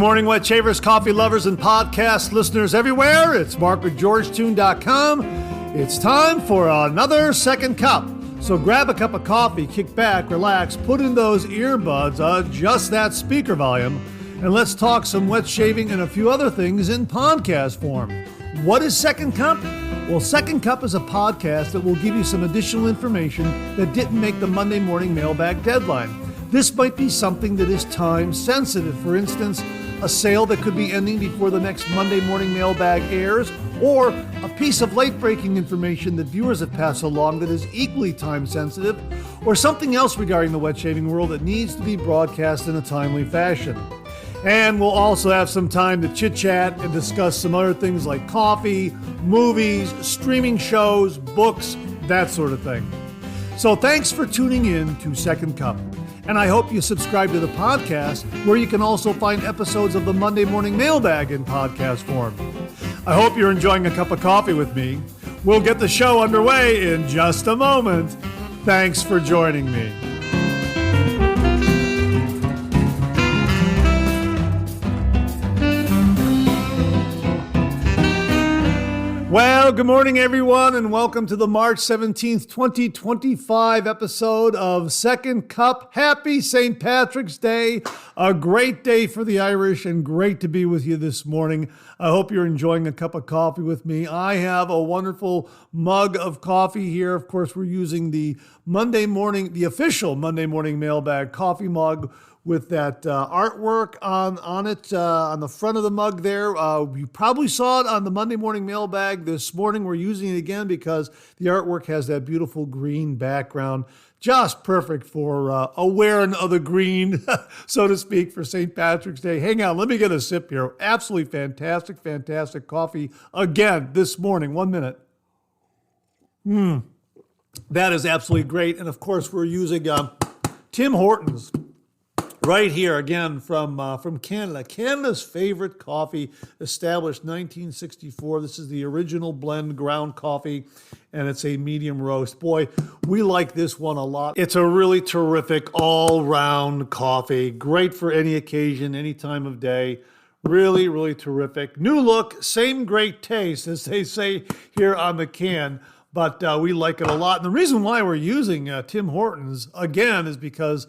morning, Wet Shavers, coffee lovers, and podcast listeners everywhere. It's Mark with GeorgeToon.com. It's time for another Second Cup. So grab a cup of coffee, kick back, relax, put in those earbuds, adjust that speaker volume, and let's talk some wet shaving and a few other things in podcast form. What is Second Cup? Well, Second Cup is a podcast that will give you some additional information that didn't make the Monday morning mailbag deadline. This might be something that is time sensitive. For instance, a sale that could be ending before the next Monday morning mailbag airs, or a piece of late-breaking information that viewers have passed along that is equally time sensitive, or something else regarding the wet shaving world that needs to be broadcast in a timely fashion. And we'll also have some time to chit-chat and discuss some other things like coffee, movies, streaming shows, books, that sort of thing. So thanks for tuning in to Second Cup. And I hope you subscribe to the podcast, where you can also find episodes of the Monday Morning Mailbag in podcast form. I hope you're enjoying a cup of coffee with me. We'll get the show underway in just a moment. Thanks for joining me. Well, good morning, everyone, and welcome to the March 17th, 2025 episode of Second Cup. Happy St. Patrick's Day. A great day for the Irish and great to be with you this morning. I hope you're enjoying a cup of coffee with me. I have a wonderful mug of coffee here. Of course, we're using the official Monday morning mailbag coffee mug with that artwork on it, on the front of the mug there. You probably saw it on the Monday morning mailbag this morning. We're using it again because the artwork has that beautiful green background. Just perfect for wearing of the green, so to speak, for St. Patrick's Day. Hang on, let me get a sip here. Absolutely fantastic, fantastic coffee again this morning. 1 minute. That is absolutely great. And of course, we're using Tim Hortons right here again from Canada. Canada's favorite coffee, established 1964. This is the original blend ground coffee, and it's a medium roast. Boy, we like this one a lot. It's a really terrific all-round coffee. Great for any occasion, any time of day. Really, really terrific. New look, same great taste, as they say here on the can. But we like it a lot. And the reason why we're using Tim Hortons, again, is because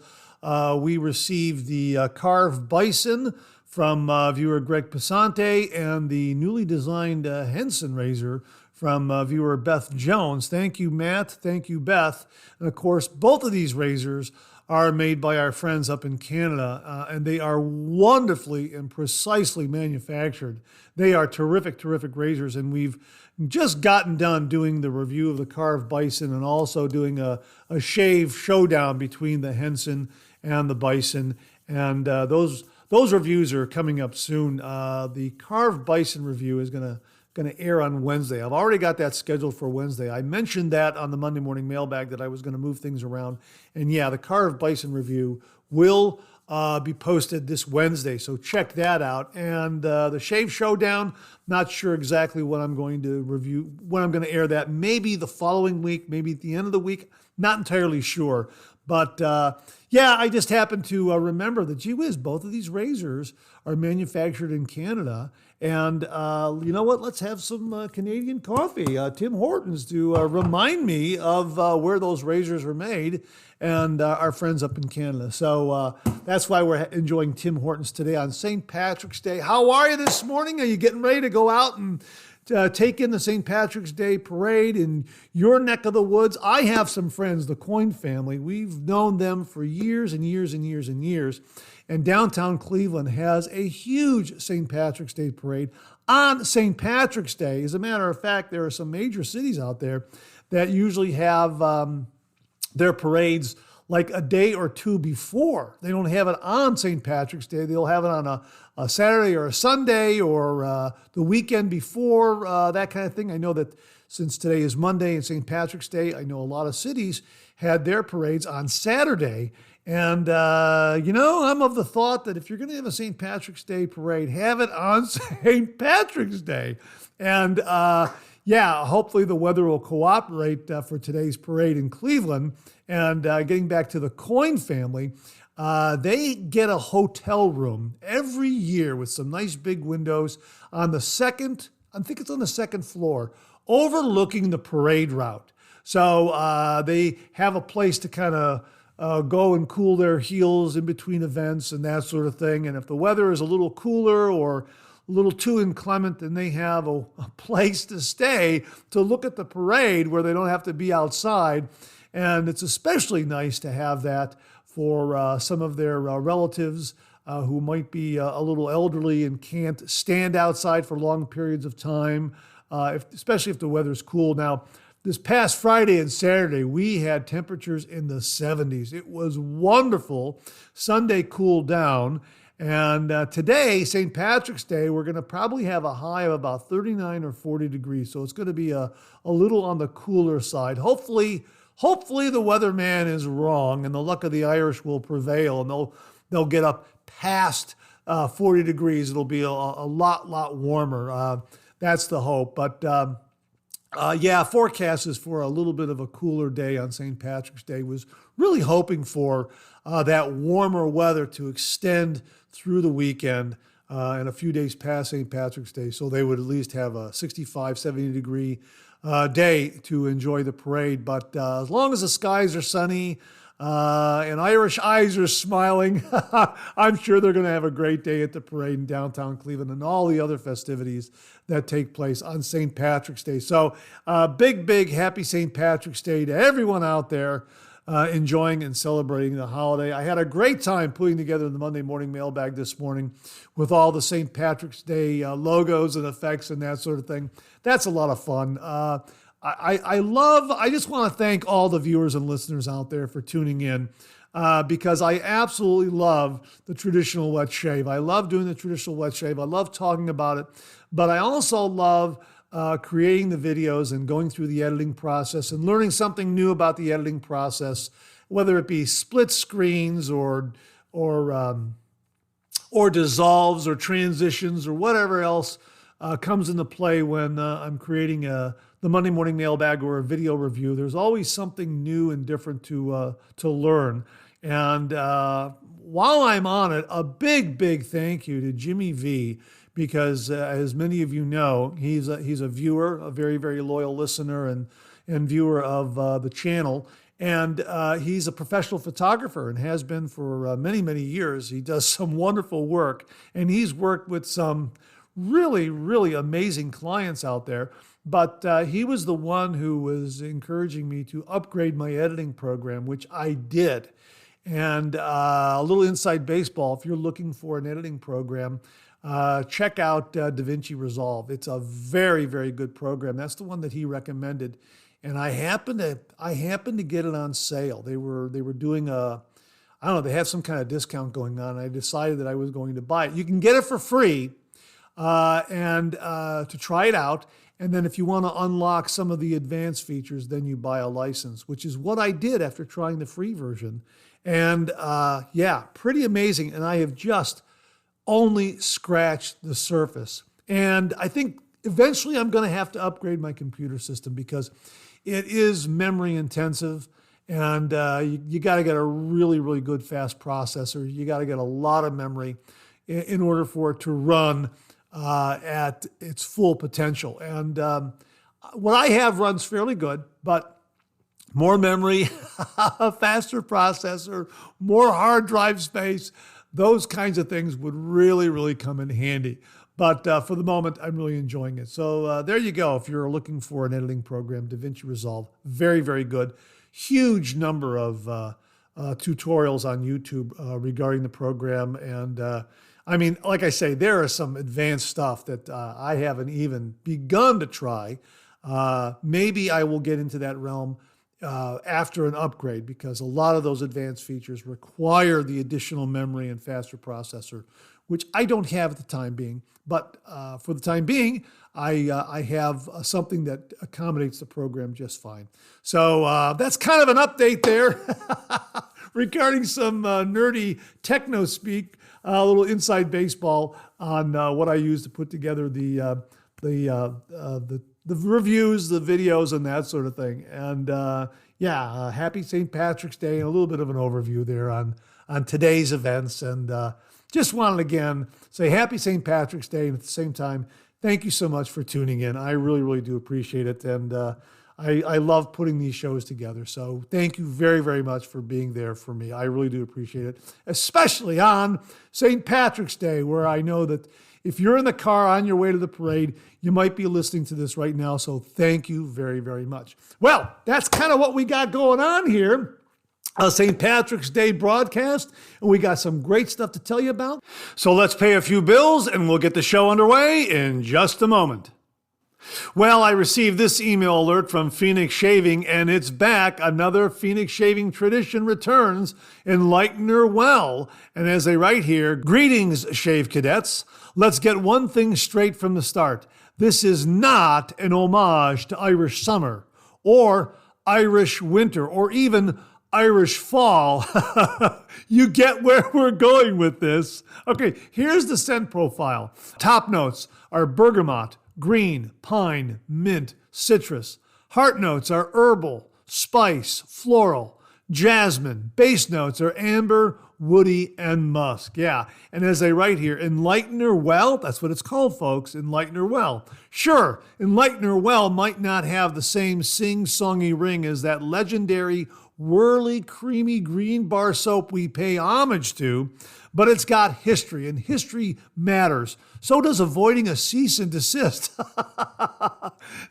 we received the carved bison from viewer Greg Passante and the newly designed Henson razor from viewer Beth Jones. Thank you, Matt. Thank you, Beth. And of course, both of these razors are made by our friends up in Canada, and they are wonderfully and precisely manufactured. They are terrific, terrific razors, and we've just gotten done doing the review of the carved bison and also doing a shave showdown between the Henson and the bison, and those reviews are coming up soon. The carved bison review is going to air on Wednesday. I've already got that scheduled for Wednesday. I mentioned that on the Monday morning mailbag that I was going to move things around, and yeah, the carved bison review will be posted this Wednesday, so check that out. And the shave showdown, not sure exactly when I'm going to review, when I'm going to air that. Maybe the following week, maybe at the end of the week, not entirely sure. But yeah, I just happened to remember that, gee whiz, both of these razors are manufactured in Canada. And you know what? Let's have some Canadian coffee. Tim Hortons to remind me of where those razors are made, and our friends up in Canada. So that's why we're enjoying Tim Hortons today on St. Patrick's Day. How are you this morning? Are you getting ready to go out and take in the St. Patrick's Day parade in your neck of the woods? I have some friends, the Coyne family. We've known them for years and years and years and years. And downtown Cleveland has a huge St. Patrick's Day parade on St. Patrick's Day. As a matter of fact, there are some major cities out there that usually have their parades like a day or two before. They don't have it on St. Patrick's Day. They'll have it on a Saturday or a Sunday or the weekend before, that kind of thing. I know that since today is Monday and St. Patrick's Day, I know a lot of cities had their parades on Saturday. And, I'm of the thought that if you're going to have a St. Patrick's Day parade, have it on St. Patrick's Day. And, hopefully the weather will cooperate for today's parade in Cleveland. And getting back to the Coyne family, They get a hotel room every year with some nice big windows on the second, I think it's on the second floor, overlooking the parade route. So they have a place to kind of go and cool their heels in between events and that sort of thing. And if the weather is a little cooler or a little too inclement, then they have a place to stay to look at the parade where they don't have to be outside. And it's especially nice to have that for some of their relatives who might be a little elderly and can't stand outside for long periods of time, especially if the weather's cool. Now, this past Friday and Saturday, we had temperatures in the 70s. It was wonderful. Sunday cooled down. And today, St. Patrick's Day, we're going to probably have a high of about 39 or 40 degrees. So it's going to be a little on the cooler side. Hopefully the weatherman is wrong and the luck of the Irish will prevail and they'll get up past 40 degrees. It'll be a lot warmer. That's the hope. But forecast is for a little bit of a cooler day on St. Patrick's Day. Was really hoping for that warmer weather to extend through the weekend and a few days past St. Patrick's Day, so they would at least have a 65, 70 degree day to enjoy the parade. But as long as the skies are sunny and Irish eyes are smiling, I'm sure they're going to have a great day at the parade in downtown Cleveland and all the other festivities that take place on St. Patrick's Day. So big happy St. Patrick's Day to everyone out there enjoying and celebrating the holiday. I had a great time putting together the Monday morning mailbag this morning with all the St. Patrick's Day logos and effects and that sort of thing. That's a lot of fun. I just want to thank all the viewers and listeners out there for tuning in because I absolutely love the traditional wet shave. I love doing the traditional wet shave. I love talking about it, but I also love creating the videos and going through the editing process and learning something new about the editing process, whether it be split screens or dissolves or transitions or whatever else comes into play when I'm creating the Monday morning mailbag or a video review. There's always something new and different to learn. And while I'm on it, a big thank you to Jimmy V, because as many of you know, he's a viewer, a very loyal listener and viewer of the channel. And he's a professional photographer and has been for many years. He does some wonderful work, and he's worked with some really amazing clients out there. But he was the one who was encouraging me to upgrade my editing program, which I did. And a little inside baseball, if you're looking for an editing program, check out DaVinci Resolve. It's a very good program. That's the one that he recommended. And I happened to get it on sale. They were doing they have some kind of discount going on. I decided that I was going to buy it. You can get it for free and to try it out. And then if you want to unlock some of the advanced features, then you buy a license, which is what I did after trying the free version. And pretty amazing. And I have just only scratched the surface. And I think eventually I'm going to have to upgrade my computer system because it is memory intensive, and you got to get a really good fast processor. You got to get a lot of memory in order for it to run at its full potential. And what I have runs fairly good, but more memory, a faster processor, more hard drive space, those kinds of things would really come in handy. But for the moment, I'm really enjoying it. So there you go. If you're looking for an editing program, DaVinci Resolve, very good. Huge number of tutorials on YouTube regarding the program. And like I say, there is some advanced stuff that I haven't even begun to try. Maybe I will get into that realm after an upgrade, because a lot of those advanced features require the additional memory and faster processor, which I don't have at the time being. But for the time being, I have something that accommodates the program just fine. So that's kind of an update there regarding some nerdy techno speak, a little inside baseball on what I use to put together the reviews, the videos, and that sort of thing. And happy St. Patrick's Day, and a little bit of an overview there on on today's events. And just wanted again say happy St. Patrick's Day. And at the same time, thank you so much for tuning in. I really, really do appreciate it. And I love putting these shows together. So thank you very, very much for being there for me. I really do appreciate it, especially on St. Patrick's Day, where I know that if you're in the car on your way to the parade, you might be listening to this right now. So thank you very, very much. Well, that's kind of what we got going on here. A St. Patrick's Day broadcast, and we got some great stuff to tell you about. So let's pay a few bills, and we'll get the show underway in just a moment. Well, I received this email alert from Phoenix Shaving, and it's back. Another Phoenix Shaving tradition returns, Enlightener Well. And as they write here, greetings, Shave Cadets. Let's get one thing straight from the start. This is not an homage to Irish summer, or Irish winter, or even Irish fall. You get where we're going with this. Okay, here's the scent profile. Top notes are bergamot, green, pine, mint, citrus. Heart notes are herbal, spice, floral, jasmine. Base notes are amber, woody, and musk. Yeah, and as they write here, Enlightener Well, that's what it's called, folks, Enlightener Well. Sure, Enlightener Well might not have the same sing-songy ring as that legendary whirly, creamy green bar soap we pay homage to, but it's got history, and history matters. So does avoiding a cease and desist.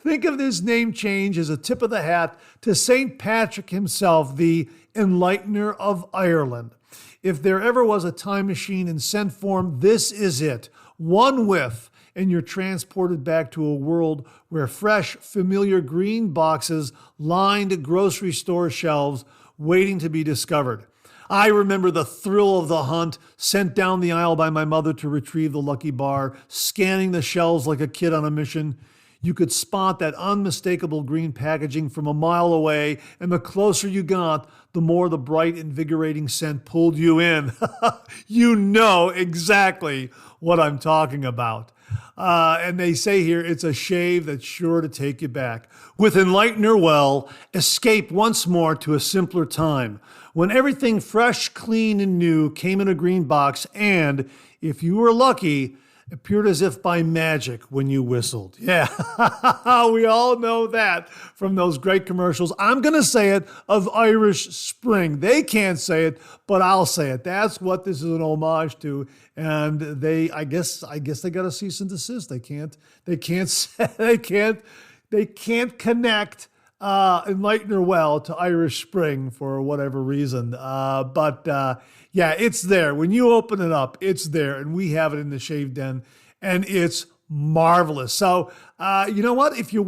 Think of this name change as a tip of the hat to St. Patrick himself, the Enlightener of Ireland. If there ever was a time machine in scent form, this is it. One whiff, and you're transported back to a world where fresh, familiar green boxes lined grocery store shelves waiting to be discovered. I remember the thrill of the hunt, sent down the aisle by my mother to retrieve the lucky bar, scanning the shelves like a kid on a mission. You could spot that unmistakable green packaging from a mile away, and the closer you got, the more the bright, invigorating scent pulled you in. You know exactly what I'm talking about. And they say here, it's a shave that's sure to take you back. With Enlightener Well, escape once more to a simpler time, when everything fresh, clean, and new came in a green box, and, if you were lucky, appeared as if by magic when you whistled. Yeah, we all know that from those great commercials. I'm going to say it, of Irish Spring. They can't say it, but I'll say it. That's what this is an homage to. And I guess they got a cease and desist. They can't connect Enlightener Well to Irish Spring for whatever reason. Yeah, it's there. When you open it up, it's there. And we have it in the Shave Den, and it's marvelous. So, you know what? If you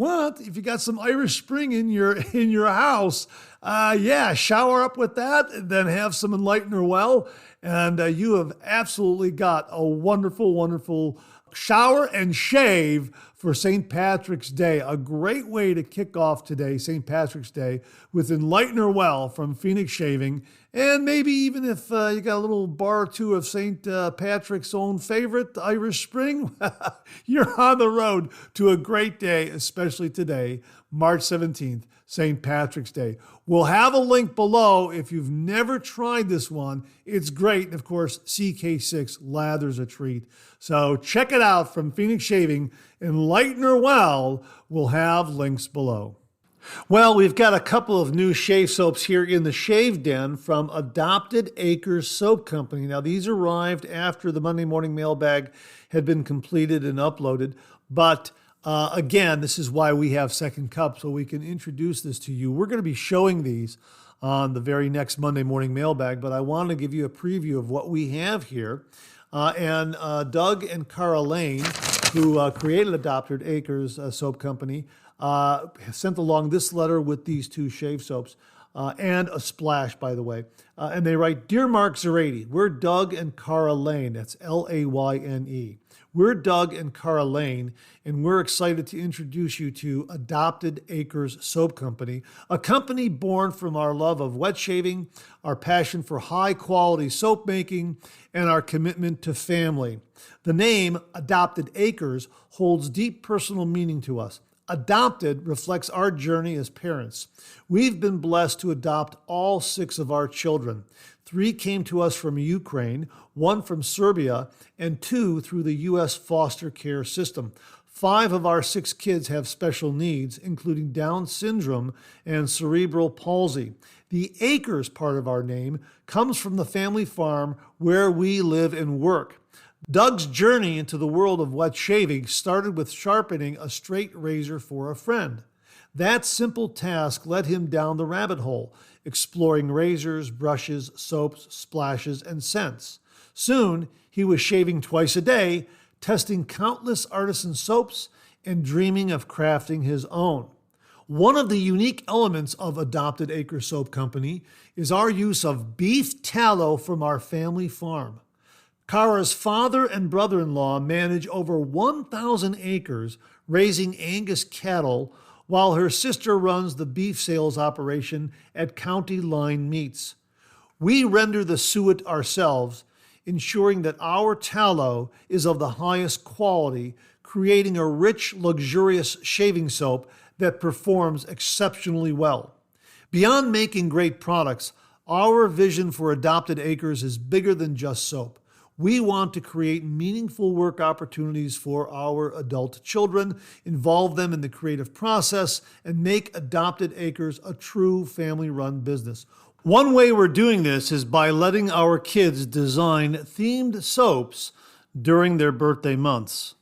got some Irish Spring in your house, shower up with that, and then have some Enlightener Well, and you have absolutely got a wonderful, wonderful shower and shave for St. Patrick's Day. A great way to kick off today, St. Patrick's Day, with Enlightener Well from Phoenix Shaving. And maybe even if you got a little bar or two of St. Patrick's own favorite, Irish Spring, you're on the road to a great day, especially today, March 17th, St. Patrick's Day. We'll have a link below if you've never tried this one. It's great. And of course, CK6 lather's a treat. So check it out from Phoenix Shaving. Enlightener Well, we'll have links below. Well, we've got a couple of new shave soaps here in the Shave Den from Adopted Acres Soap Company. Now, these arrived after the Monday morning mailbag had been completed and uploaded. But again, this is why we have Second Cup, so we can introduce this to you. We're going to be showing these on the very next Monday morning mailbag, but I want to give you a preview of what we have here. And Doug and Cara Lane, who created Adopted Acres Soap Company, sent along this letter with these two shave soaps and a splash, by the way. And they write, Dear Mark Zarady, we're Doug and Cara Lane. That's Layne. We're Doug and Cara Lane, and we're excited to introduce you to Adopted Acres Soap Company, a company born from our love of wet shaving, our passion for high-quality soap making, and our commitment to family. The name Adopted Acres holds deep personal meaning to us. Adopted reflects our journey as parents. We've been blessed to adopt all 6 of our children. 3 came to us from Ukraine, 1 from Serbia, and 2 through the U.S. foster care system. 5 of our 6 kids have special needs, including Down syndrome and cerebral palsy. The Acres part of our name comes from the family farm where we live and work. Doug's journey into the world of wet shaving started with sharpening a straight razor for a friend. That simple task led him down the rabbit hole, exploring razors, brushes, soaps, splashes, and scents. Soon, he was shaving twice a day, testing countless artisan soaps, and dreaming of crafting his own. One of the unique elements of Adopted Acres Soap Company is our use of beef tallow from our family farm. Kara's father and brother-in-law manage over 1,000 acres raising Angus cattle, while her sister runs the beef sales operation at County Line Meats. We render the suet ourselves, ensuring that our tallow is of the highest quality, creating a rich, luxurious shaving soap that performs exceptionally well. Beyond making great products, our vision for Adopted Acres is bigger than just soap. We want to create meaningful work opportunities for our adult children, involve them in the creative process, and make Adopted Acres a true family-run business. One way we're doing this is by letting our kids design themed soaps during their birthday months.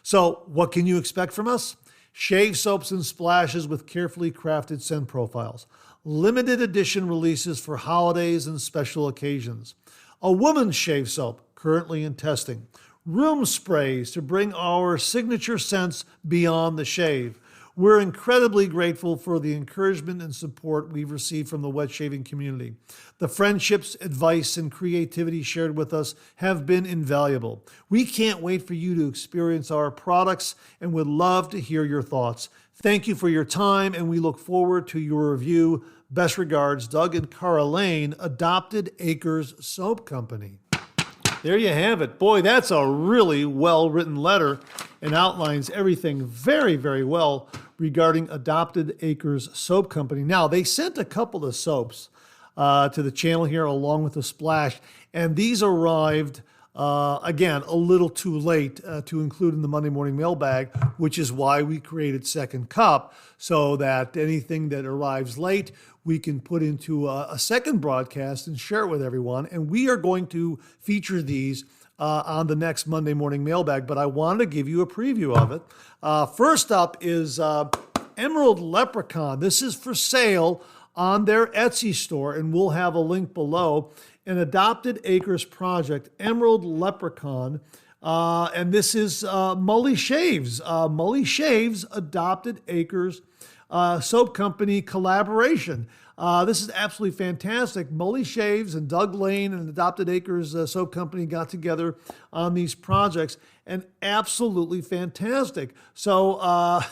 So, what can you expect from us? Shave soaps and splashes with carefully crafted scent profiles. Limited edition releases for holidays and special occasions. A woman's shave soap, currently in testing. Room sprays to bring our signature scents beyond the shave. We're incredibly grateful for the encouragement and support we've received from the wet shaving community. The friendships, advice, and creativity shared with us have been invaluable. We can't wait for you to experience our products and would love to hear your thoughts. Thank you for your time, and we look forward to your review. Best regards, Doug and Cara Lane, Adopted Acres Soap Company. There you have it. Boy, that's a really well-written letter and outlines everything very, very well regarding Adopted Acres Soap Company. Now, they sent a couple of soaps to the channel here along with a splash, and these arrived, again, a little too late to include in the Monday morning mailbag, which is why we created Second Cup, so that anything that arrives late, we can put into a second broadcast and share it with everyone. And we are going to feature these on the next Monday morning mailbag, but I wanted to give you a preview of it. First up is Emerald Leprechaun. This is for sale on their Etsy store, and we'll have a link below. An Adopted Acres project, Emerald Leprechaun. And this is Mully Shaves. Mully Shaves, Adopted Acres Soap Company collaboration. This is absolutely fantastic. Mully Shaves and Doug Lane and Adopted Acres Soap Company got together on these projects, and absolutely fantastic. So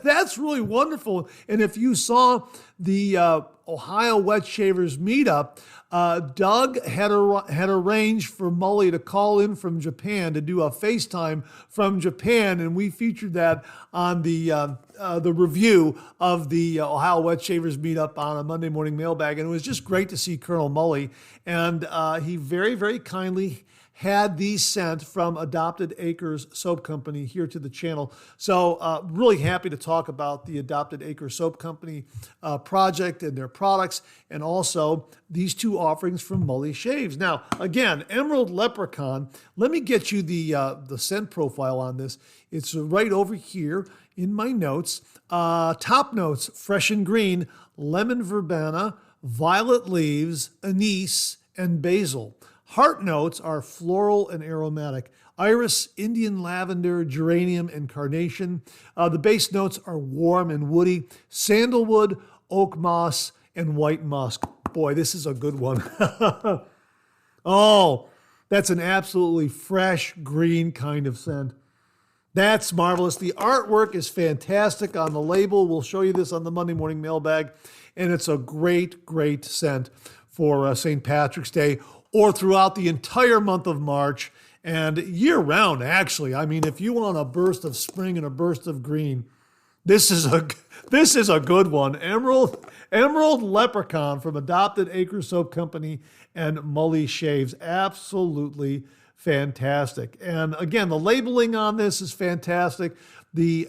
that's really wonderful. And if you saw the Ohio Wet Shavers meetup, Doug had arranged for Mully to call in from Japan to do a FaceTime from Japan, and we featured that on the review of the Ohio Wet Shavers meetup on a Monday morning mailbag, and it was just great to see Colonel Mully, and he very, very kindly had these sent from Adopted Acres Soap Company here to the channel. So really happy to talk about the Adopted Acres Soap Company project and their products, and also these two offerings from Mully Shaves. Now, again, Emerald Leprechaun, let me get you the scent profile on this. It's right over here in my notes. Top notes, fresh and green, lemon verbena, violet leaves, anise, and basil. Heart notes are floral and aromatic. Iris, Indian lavender, geranium, and carnation. The base notes are warm and woody. Sandalwood, oak moss, and white musk. Boy, this is a good one. Oh, that's an absolutely fresh, green kind of scent. That's marvelous. The artwork is fantastic on the label. We'll show you this on the Monday morning mailbag. And it's a great, great scent for St. Patrick's Day, or throughout the entire month of March and year-round, actually. I mean, if you want a burst of spring and a burst of green, This is a good one. Emerald Leprechaun from Adopted Acre Soap Company and Mully Shaves. Absolutely fantastic. And again, the labeling on this is fantastic. The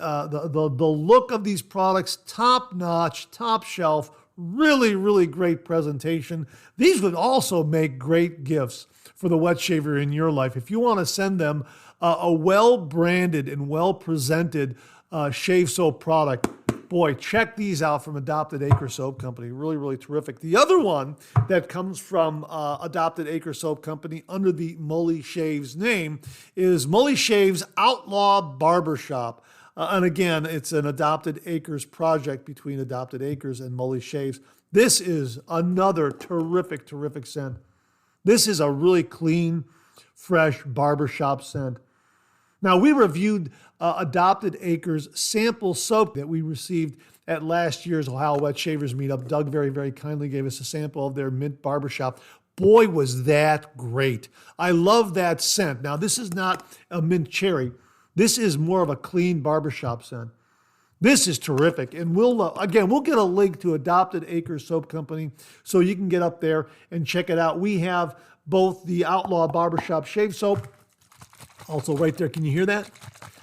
look of these products, top notch, top shelf, really, really great presentation. These would also make great gifts for the wet shaver in your life. If you want to send them a well-branded and well-presented shave soap product, boy, check these out from Adopted Acre Soap Company. Really, really terrific. The other one that comes from Adopted Acre Soap Company under the Mully Shaves name is Mully Shaves Outlaw Barbershop. And again, it's an Adopted Acres project between Adopted Acres and Mully Shaves. This is another terrific, terrific scent. This is a really clean, fresh barbershop scent. Now, we reviewed Adopted Acres sample soap that we received at last year's Ohio Wet Shavers Meetup. Doug very, very kindly gave us a sample of their mint barbershop. Boy, was that great. I love that scent. Now, this is not a mint cherry. This is more of a clean barbershop scent. This is terrific. And we'll get a link to Adopted Acres Soap Company so you can get up there and check it out. We have both the Outlaw Barbershop Shave Soap, also right there. Can you hear that?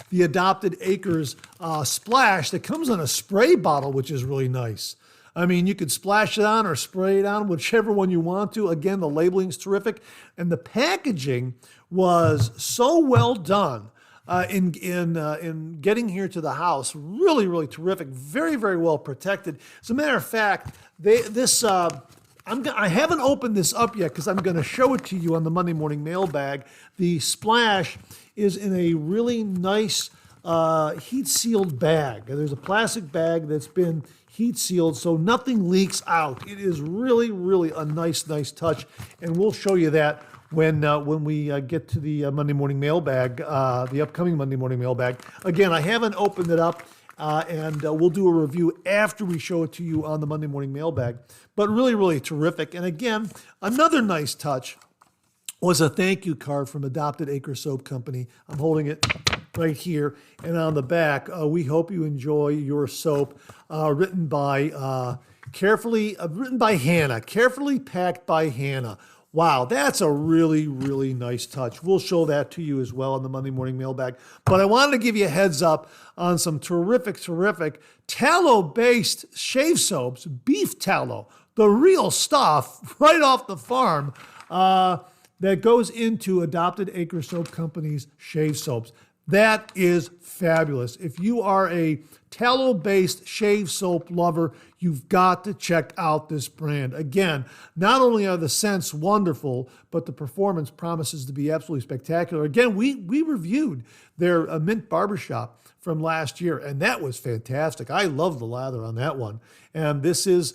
The Adopted Acres Splash that comes in a spray bottle, which is really nice. I mean, you could splash it on or spray it on, whichever one you want to. Again, the labeling's terrific. And the packaging was so well done in getting here to the house. Really, really terrific. Very, very well protected. As a matter of fact, I haven't opened this up yet because I'm going to show it to you on the Monday Morning Mailbag. The Splash is in a really nice heat-sealed bag. There's a plastic bag that's been heat-sealed so nothing leaks out. It is really, really a nice, nice touch, and we'll show you that when we get to the Monday Morning Mailbag, the upcoming Monday Morning Mailbag. Again, I haven't opened it up. And we'll do a review after we show it to you on the Monday Morning Mailbag. But really, really terrific. And again, another nice touch was a thank you card from Adopted Acre Soap Company. I'm holding it right here. And on the back, we hope you enjoy your soap, written by Hannah, carefully packed by Hannah. Wow, that's a really, really nice touch. We'll show that to you as well on the Monday Morning Mailbag. But I wanted to give you a heads up on some terrific, terrific tallow-based shave soaps, beef tallow, the real stuff right off the farm that goes into Adopted Acre Soap Company's shave soaps. That is fabulous. If you are a tallow-based shave soap lover, you've got to check out this brand. Again, not only are the scents wonderful, but the performance promises to be absolutely spectacular. Again, we reviewed their mint barbershop from last year, and that was fantastic. I love the lather on that one. And this is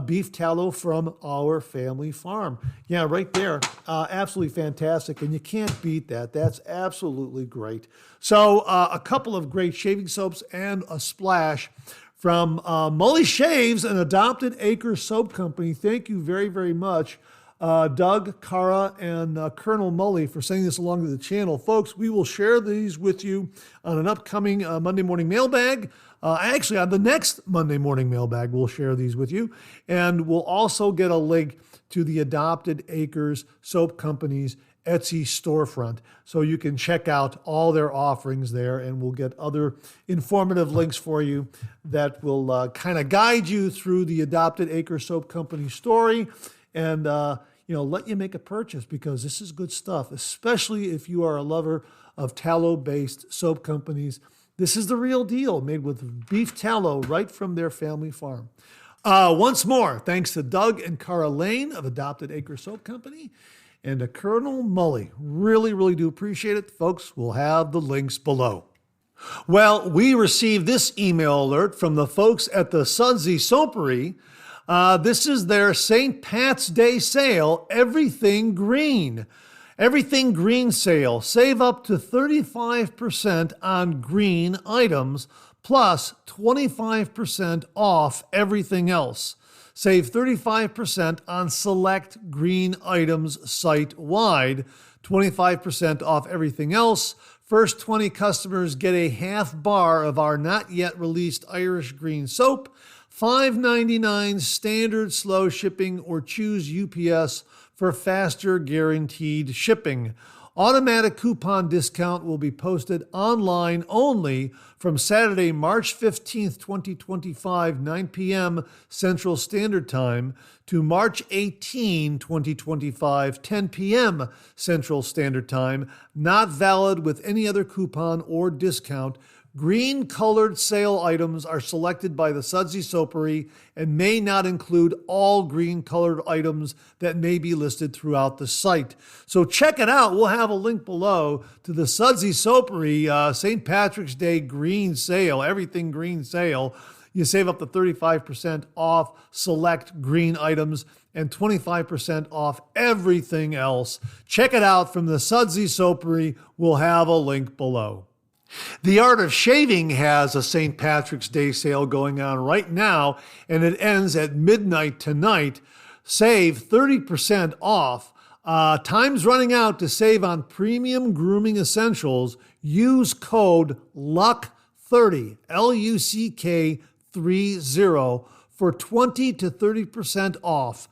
beef tallow from our family farm. Yeah, right there. Absolutely fantastic. And you can't beat that. That's absolutely great. So a couple of great shaving soaps and a splash from Mully Shaves and Adopted Acre Soap Company. Thank you very, very much, Doug, Cara, and Colonel Mully for sending this along to the channel. Folks, we will share these with you on an upcoming Monday Morning Mailbag. Actually, on the next Monday Morning Mailbag, we'll share these with you. And we'll also get a link to the Adopted Acres Soap Company's Etsy storefront. So you can check out all their offerings there, and we'll get other informative links for you that will kind of guide you through the Adopted Acre Soap Company story and let you make a purchase, because this is good stuff, especially if you are a lover of tallow-based soap companies. This is the real deal, made with beef tallow right from their family farm. Once more, thanks to Doug and Cara Lane of Adopted Acre Soap Company and to Colonel Mully. Really, really do appreciate it. Folks, we'll have the links below. Well, we received this email alert from the folks at the Sudsy Soapery. This is their St. Pat's Day sale, Everything Green. Everything Green sale. Save up to 35% on green items, plus 25% off everything else. Save 35% on select green items site-wide, 25% off everything else First 20 customers get a half bar of our not yet released Irish green soap, $5.99 standard slow shipping, or choose UPS for faster guaranteed shipping. Automatic coupon discount will be posted online only from Saturday, March 15th, 2025, 9 p.m. Central Standard Time to March 18, 2025, 10 p.m. Central Standard Time. Not valid with any other coupon or discount. Green colored sale items are selected by the Sudsy Soapery and may not include all green colored items that may be listed throughout the site. So check it out. We'll have a link below to the Sudsy Soapery St. Patrick's Day green sale, everything green sale. You save up to 35% off select green items and 25% off everything else. Check it out from the Sudsy Soapery. We'll have a link below. The Art of Shaving has a St. Patrick's Day sale going on right now, and it ends at midnight tonight. Save 30% off. Time's running out to save on premium grooming essentials. Use code LUCK30, LUCK30, for 20 to 30% off.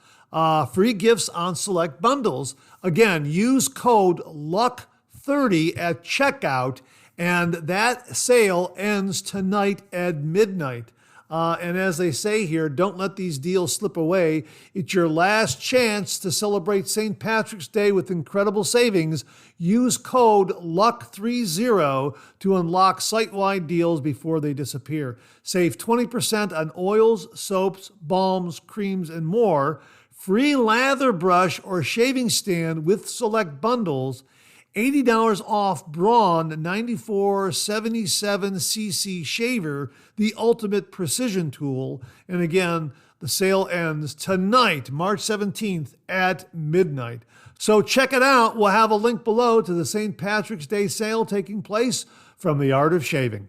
Free gifts on select bundles. Again, use code LUCK30 at checkout. And that sale ends tonight at midnight. And as they say here, don't let these deals slip away. It's your last chance to celebrate St. Patrick's Day with incredible savings. Use code LUCK30 to unlock site-wide deals before they disappear. Save 20% on oils, soaps, balms, creams, and more. Free lather brush or shaving stand with select bundles. $80 off Braun 9477cc shaver, the ultimate precision tool. And again, the sale ends tonight, March 17th at midnight. So check it out. We'll have a link below to the St. Patrick's Day sale taking place from the Art of Shaving.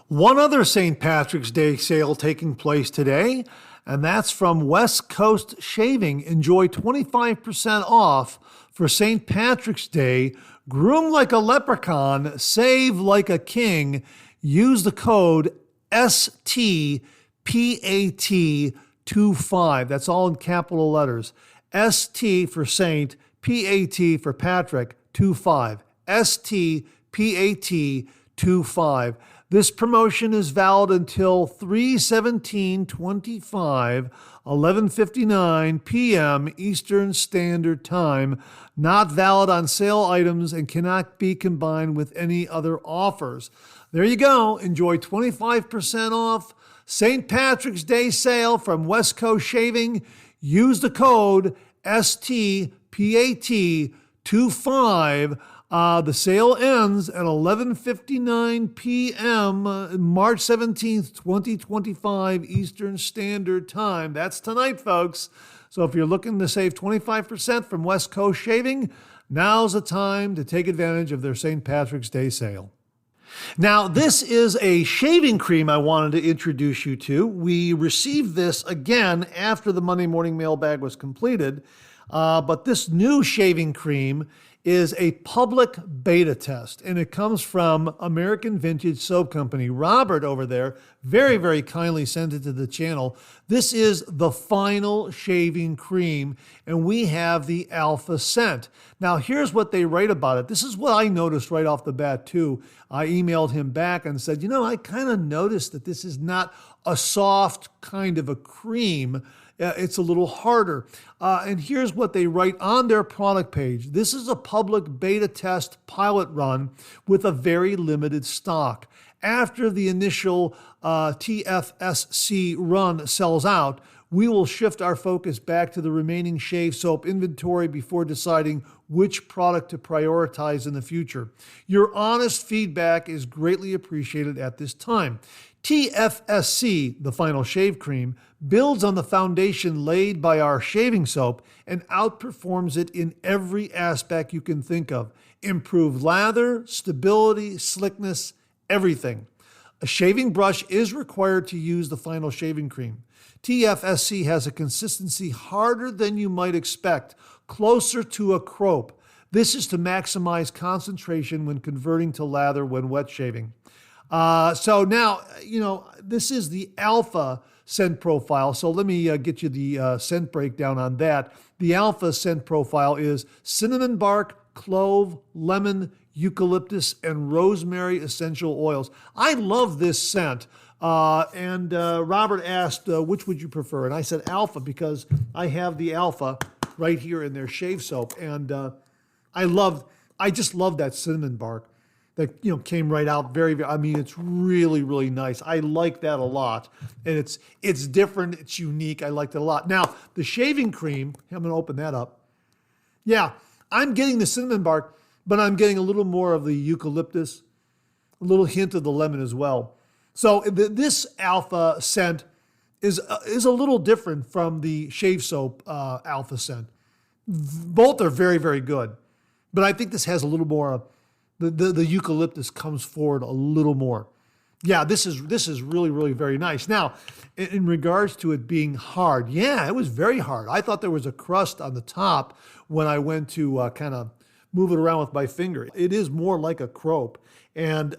One other St. Patrick's Day sale taking place today, and that's from West Coast Shaving. Enjoy 25% off for St. Patrick's Day. Groom like a leprechaun, save like a king. Use the code STPAT25. That's all in capital letters. ST for Saint, PAT for Patrick, 25. STPAT25. This promotion is valid until 3/17/25, 11:59 p.m. Eastern Standard Time. Not valid on sale items and cannot be combined with any other offers. There you go. Enjoy 25% off St. Patrick's Day sale from West Coast Shaving. Use the code STPAT25. The sale ends at 11:59 p.m. March 17th, 2025 Eastern Standard Time. That's tonight, folks. So if you're looking to save 25% from West Coast Shaving, now's the time to take advantage of their St. Patrick's Day sale. Now, this is a shaving cream I wanted to introduce you to. We received this again after the Monday morning mailbag was completed, but this new shaving cream is a public beta test, and it comes from American Vintage Soap Company. Robert over there very, very kindly sent it to the channel. This is the final shaving cream, and we have the alpha scent. Now, here's what they write about it. This is what I noticed right off the bat, too. I emailed him back and said, I kind of noticed that this is not a soft kind of a cream. It's a little harder. And here's what they write on their product page. This is a public beta test pilot run with a very limited stock. After the initial TFSC run sells out, we will shift our focus back to the remaining shave soap inventory before deciding which product to prioritize in the future. Your honest feedback is greatly appreciated at this time. TFSC, the final shave cream, builds on the foundation laid by our shaving soap and outperforms it in every aspect you can think of. Improved lather, stability, slickness, everything. A shaving brush is required to use the final shaving cream. TFSC has a consistency harder than you might expect, closer to a crope. This is to maximize concentration when converting to lather when wet shaving. So now, this is the alpha scent profile. So let me get you the scent breakdown on that. The alpha scent profile is cinnamon bark, clove, lemon, eucalyptus, and rosemary essential oils. I love this scent. And Robert asked, which would you prefer? And I said alpha because I have the alpha right here in their shave soap. And I just love that cinnamon bark that came right out. It's really, really nice. I like that a lot. And it's different, it's unique. I liked it a lot. Now, the shaving cream, I'm gonna open that up. Yeah, I'm getting the cinnamon bark, but I'm getting a little more of the eucalyptus, a little hint of the lemon as well. So this alpha scent is a little different from the shave soap alpha scent. Both are very, very good, but I think this has a little more. The eucalyptus comes forward a little more. Yeah, this is really, really very nice. Now, in regards to it being hard, yeah, it was very hard. I thought there was a crust on the top when I went to kind of move it around with my finger. It is more like a crope, and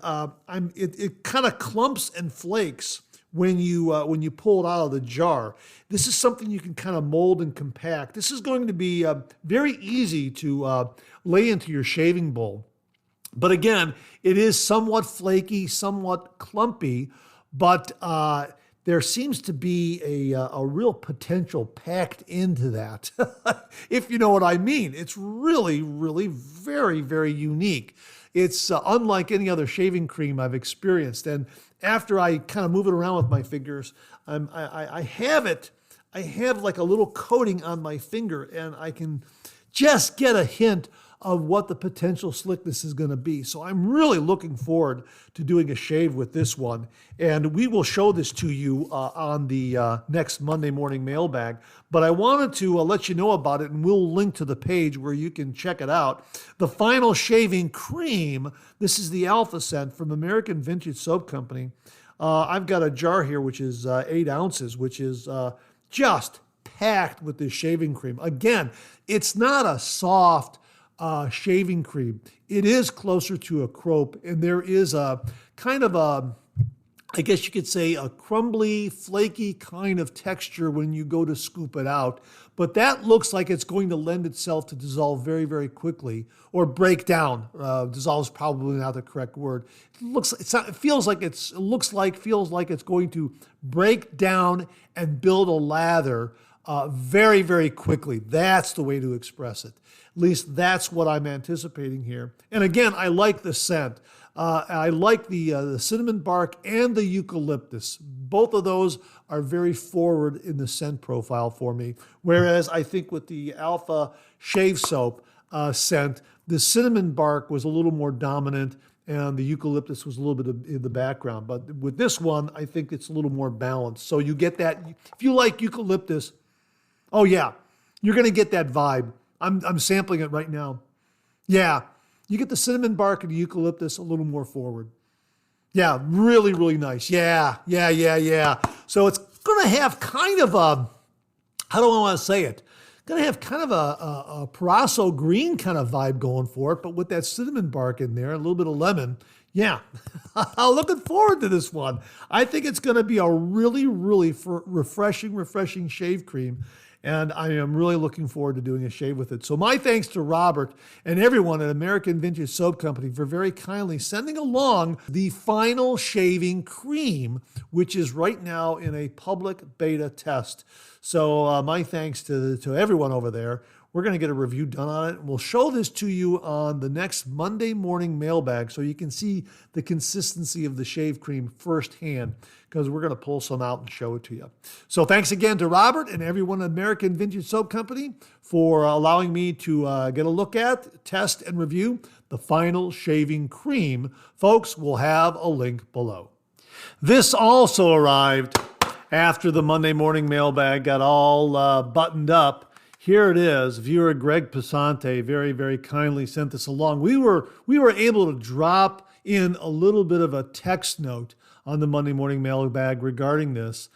it kind of clumps and flakes when you pull it out of the jar. This is something you can kind of mold and compact. This is going to be very easy to lay into your shaving bowl. But again, it is somewhat flaky, somewhat clumpy, but there seems to be a real potential packed into that, if you know what I mean. It's really, really very, very unique. It's unlike any other shaving cream I've experienced. And after I kind of move it around with my fingers, I have like a little coating on my finger, and I can just get a hint of what the potential slickness is going to be. So I'm really looking forward to doing a shave with this one. And we will show this to you on the next Monday morning mailbag. But I wanted to let you know about it, and we'll link to the page where you can check it out. The Final Shaving Cream. This is the Alpha Scent from American Vintage Soap Company. I've got a jar here, which is 8 ounces, which is just packed with this shaving cream. Again, it's not a soft shaving cream. It is closer to a crope, and there is a kind of I guess you could say a crumbly, flaky kind of texture when you go to scoop it out. But that looks like it's going to lend itself to dissolve very, very quickly, or break down. Dissolve is probably not the correct word. Feels like it's going to break down and build a lather very, very quickly. That's the way to express it. At least that's what I'm anticipating here. And again, I like the scent. I like the cinnamon bark and the eucalyptus. Both of those are very forward in the scent profile for me. Whereas I think with the Alpha Shave Soap scent, the cinnamon bark was a little more dominant and the eucalyptus was a little bit in the background. But with this one, I think it's a little more balanced. So you get that. If you like eucalyptus, oh yeah, you're going to get that vibe. I'm sampling it right now. Yeah, you get the cinnamon bark and the eucalyptus a little more forward. Yeah, really, really nice. Yeah. So it's going to have kind of a, how do I want to say it? Going to have kind of a Parasso green kind of vibe going for it, but with that cinnamon bark in there, a little bit of lemon. Yeah, I'm looking forward to this one. I think it's going to be a really, really refreshing shave cream. And I am really looking forward to doing a shave with it. So my thanks to Robert and everyone at American Vintage Soap Company for very kindly sending along the Final Shaving Cream, which is right now in a public beta test. So my thanks to everyone over there. We're going to get a review done on it. We'll show this to you on the next Monday morning mailbag so you can see the consistency of the shave cream firsthand, because we're going to pull some out and show it to you. So thanks again to Robert and everyone at American Vintage Soap Company for allowing me to get a look at, test, and review the Final Shaving Cream. Folks, we'll have a link below. This also arrived after the Monday morning mailbag got all buttoned up. Here it is. Viewer Greg Pasante very, very kindly sent this along. We were able to drop in a little bit of a text note on the Monday morning mailbag regarding this.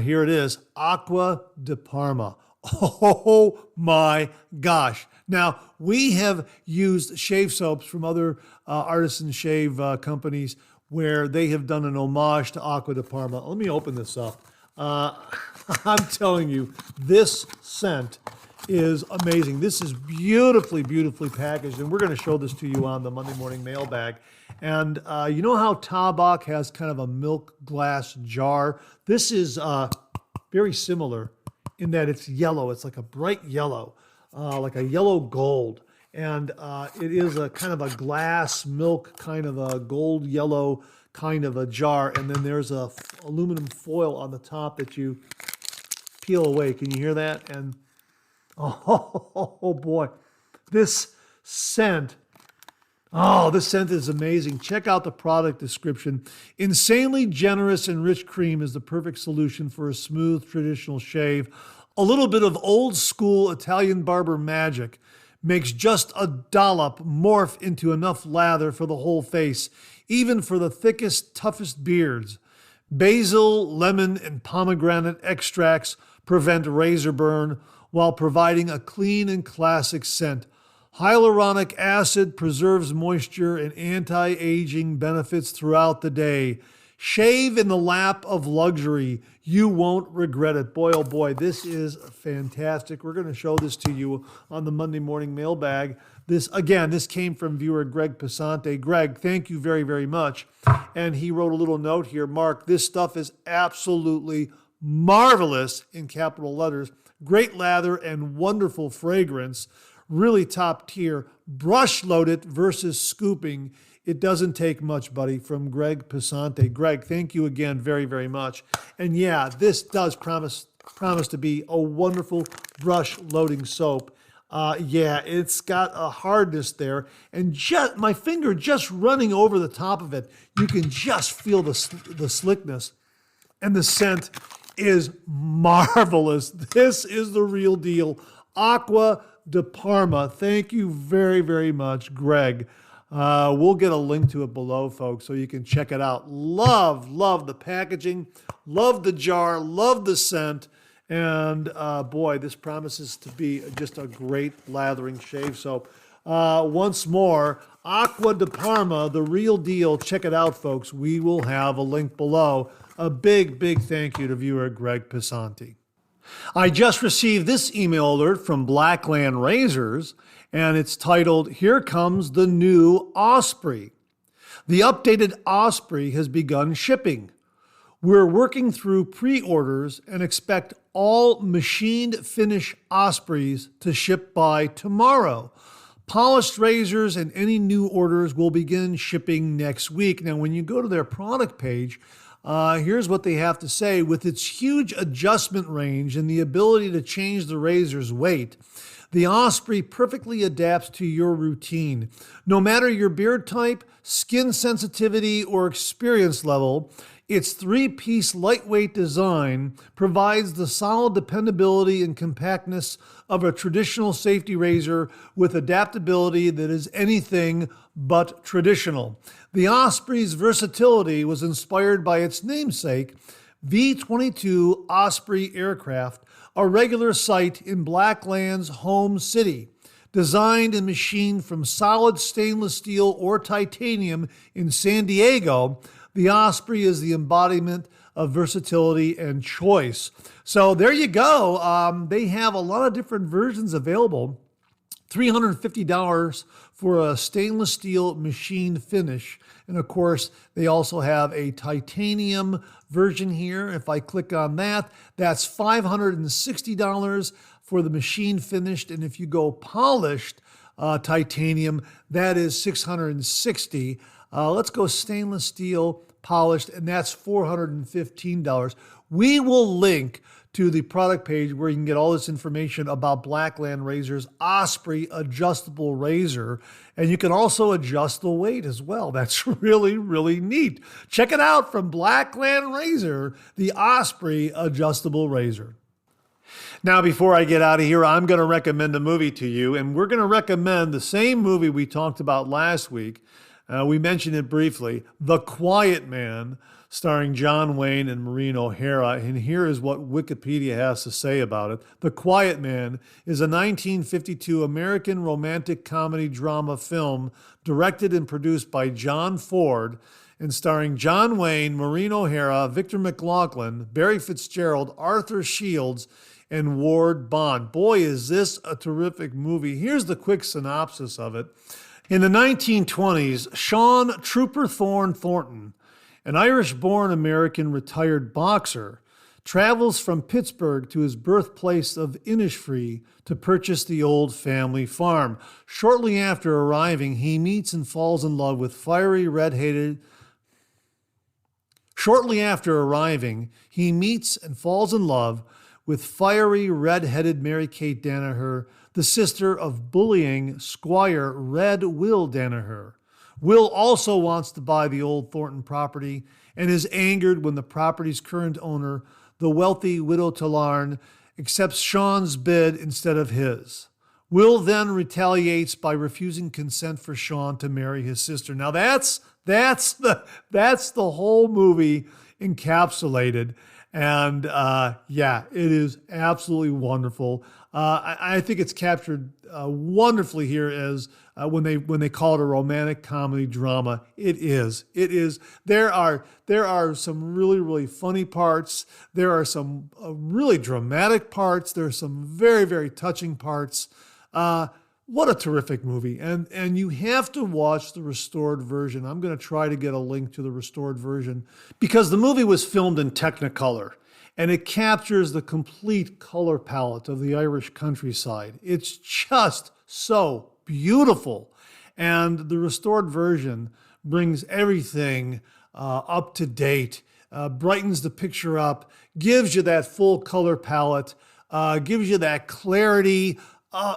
Here it is. Acqua di Parma. Oh my gosh. Now, we have used shave soaps from other artisan shave companies where they have done an homage to Acqua di Parma. Let me open this up. I'm telling you, this scent is amazing. This is beautifully, beautifully packaged, and we're going to show this to you on the Monday Morning Mailbag. And you know how Tabak has kind of a milk glass jar? This is very similar in that it's yellow. It's like a bright yellow, like a yellow gold. And it is a kind of a glass milk, kind of a gold yellow kind of a jar. And then there's a aluminum foil on the top that you peel away. Can you hear that? And oh boy, this scent. Oh, this scent is amazing. Check out the product description. Insanely generous and rich cream is the perfect solution for a smooth, traditional shave. A little bit of old school Italian barber magic makes just a dollop morph into enough lather for the whole face, even for the thickest, toughest beards. Basil, lemon, and pomegranate extracts prevent razor burn while providing a clean and classic scent. Hyaluronic acid preserves moisture and anti-aging benefits throughout the day. Shave in the lap of luxury. You won't regret it. Boy, oh boy, this is fantastic. We're going to show this to you on the Monday Morning Mailbag. This came from viewer Greg Pesante. Greg, thank you very, very much. And he wrote a little note here. Mark, this stuff is absolutely marvelous in capital letters. Great lather and wonderful fragrance. Really top tier. Brush load it versus scooping. It doesn't take much, buddy, from Greg Pesante. Greg, thank you again very, very much. And yeah, this does promise to be a wonderful brush loading soap. It's got a hardness there. And just my finger just running over the top of it, you can just feel the slickness. And the scent is marvelous. This is the real deal. Acqua di Parma. Thank you very, very much, Greg. We'll get a link to it below, folks, so you can check it out. Love the packaging, love the jar, love the scent, and boy, this promises to be just a great lathering shave soap. Once more, Acqua di Parma, the real deal. Check it out, folks. We will have a link below. A big, big thank you to viewer Greg Pesante. I just received this email alert from Blackland Razors, and it's titled, Here Comes the New Osprey. The updated Osprey has begun shipping. We're working through pre-orders and expect all machined finish Ospreys to ship by tomorrow. Polished razors and any new orders will begin shipping next week. Now, when you go to their product page, here's what they have to say. With its huge adjustment range and the ability to change the razor's weight, the Osprey perfectly adapts to your routine. No matter your beard type, skin sensitivity, or experience level, its three-piece lightweight design provides the solid dependability and compactness of a traditional safety razor with adaptability that is anything but traditional. The Osprey's versatility was inspired by its namesake, V-22 Osprey aircraft, a regular sight in Blackland's home city. Designed and machined from solid stainless steel or titanium in San Diego, the Osprey is the embodiment of versatility and choice. So there you go. They have a lot of different versions available. $350 for a stainless steel machined finish. And of course, they also have a titanium version here. If I click on that, that's $560 for the machine finished. And if you go polished titanium, that is $660. Let's go stainless steel polished, and that's $415. We will link to the product page where you can get all this information about Blackland Razor's Osprey adjustable razor. And you can also adjust the weight as well. That's really, really neat. Check it out from Blackland Razor, the Osprey adjustable razor. Now, before I get out of here, I'm going to recommend a movie to you, and we're going to recommend the same movie we talked about last week. We mentioned it briefly, The Quiet Man, starring John Wayne and Maureen O'Hara, and here is what Wikipedia has to say about it. The Quiet Man is a 1952 American romantic comedy drama film directed and produced by John Ford and starring John Wayne, Maureen O'Hara, Victor McLaughlin, Barry Fitzgerald, Arthur Shields, and Ward Bond. Boy, is this a terrific movie. Here's the quick synopsis of it. In the 1920s, Sean Trooper Thornton, an Irish-born American retired boxer, travels from Pittsburgh to his birthplace of Innisfree to purchase the old family farm. Shortly after arriving, he meets and falls in love with fiery red-headed Mary-Kate Danaher, the sister of bullying Squire Red Will Danaher. Will also wants to buy the old Thornton property and is angered when the property's current owner, the wealthy widow Talarn, accepts Sean's bid instead of his. Will then retaliates by refusing consent for Sean to marry his sister. Now that's the whole movie encapsulated. And it is absolutely wonderful. I think it's captured wonderfully here as when they call it a romantic comedy drama. It is. There are some really, really funny parts. There are some really dramatic parts. There are some very, very touching parts. What a terrific movie. And you have to watch the restored version. I'm going to try to get a link to the restored version because the movie was filmed in Technicolor and it captures the complete color palette of the Irish countryside. It's just so beautiful. And the restored version brings everything up to date, brightens the picture up, gives you that full color palette, gives you that clarity.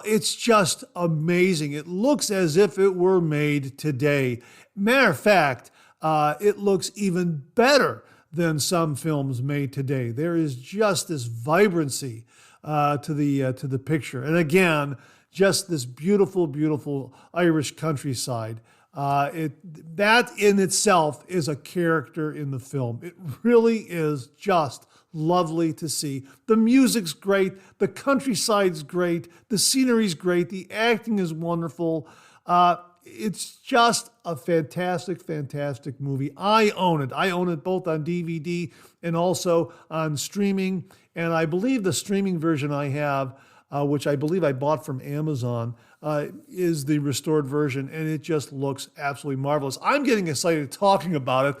It's just amazing. It looks as if it were made today. Matter of fact, it looks even better than some films made today. There is just this vibrancy to the picture. And again, just this beautiful, beautiful Irish countryside. That in itself is a character in the film. It really is just lovely to see. The music's great. The countryside's great. The scenery's great. The acting is wonderful. It's just a fantastic, fantastic movie. I own it. I own it both on DVD and also on streaming. And I believe the streaming version I have, which I believe I bought from Amazon, is the restored version, and it just looks absolutely marvelous. I'm getting excited talking about it,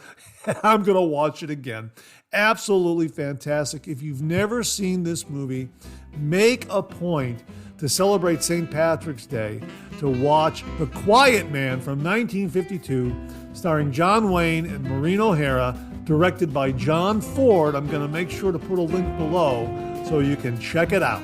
and I'm going to watch it again. Absolutely fantastic. If you've never seen this movie, make a point to celebrate St. Patrick's Day to watch The Quiet Man from 1952, starring John Wayne and Maureen O'Hara, directed by John Ford. I'm going to make sure to put a link below so you can check it out.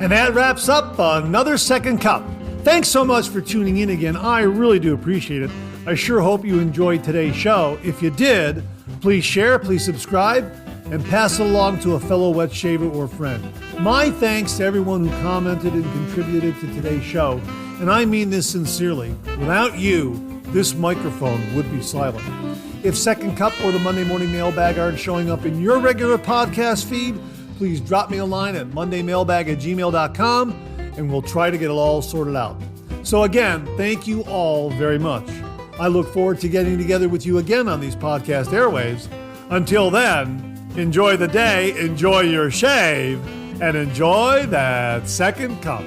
And that wraps up another Second Cup. Thanks so much for tuning in again. I really do appreciate it. I sure hope you enjoyed today's show. If you did, please share, please subscribe, and pass it along to a fellow wet shaver or friend. My thanks to everyone who commented and contributed to today's show. And I mean this sincerely. Without you, this microphone would be silent. If Second Cup or the Monday Morning Mailbag aren't showing up in your regular podcast feed, please drop me a line at mondaymailbag@gmail.com and we'll try to get it all sorted out. So again, thank you all very much. I look forward to getting together with you again on these podcast airwaves. Until then, enjoy the day, enjoy your shave, and enjoy that Second Cup.